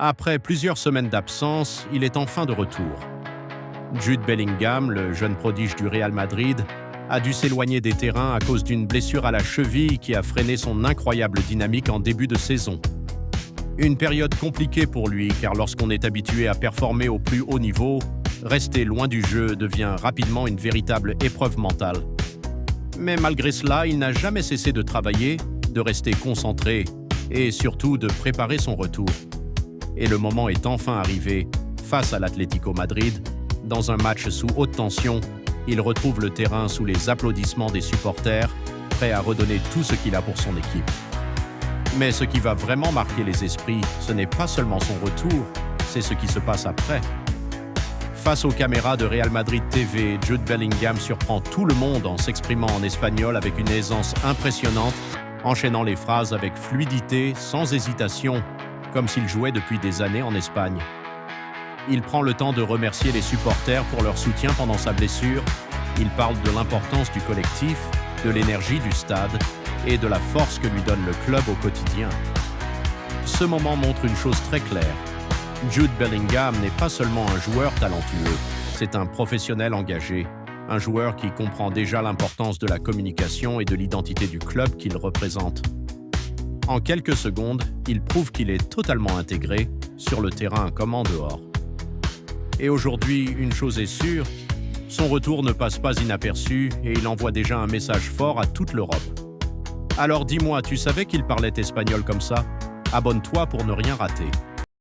Après plusieurs semaines d'absence, il est enfin de retour. Jude Bellingham, le jeune prodige du Real Madrid, a dû s'éloigner des terrains à cause d'une blessure à la cheville qui a freiné son incroyable dynamique en début de saison. Une période compliquée pour lui, car lorsqu'on est habitué à performer au plus haut niveau, rester loin du jeu devient rapidement une véritable épreuve mentale. Mais malgré cela, il n'a jamais cessé de travailler, de rester concentré et surtout de préparer son retour. Et le moment est enfin arrivé, face à l'Atlético Madrid. Dans un match sous haute tension, il retrouve le terrain sous les applaudissements des supporters, prêt à redonner tout ce qu'il a pour son équipe. Mais ce qui va vraiment marquer les esprits, ce n'est pas seulement son retour, c'est ce qui se passe après. Face aux caméras de Real Madrid TV, Jude Bellingham surprend tout le monde en s'exprimant en espagnol avec une aisance impressionnante, enchaînant les phrases avec fluidité, sans hésitation, comme s'il jouait depuis des années en Espagne. Il prend le temps de remercier les supporters pour leur soutien pendant sa blessure. Il parle de l'importance du collectif, de l'énergie du stade et de la force que lui donne le club au quotidien. Ce moment montre une chose très claire. Jude Bellingham n'est pas seulement un joueur talentueux, c'est un professionnel engagé, un joueur qui comprend déjà l'importance de la communication et de l'identité du club qu'il représente. En quelques secondes, il prouve qu'il est totalement intégré, sur le terrain comme en dehors. Et aujourd'hui, une chose est sûre, son retour ne passe pas inaperçu et il envoie déjà un message fort à toute l'Europe. Alors dis-moi, tu savais qu'il parlait espagnol comme ça? Abonne-toi pour ne rien rater.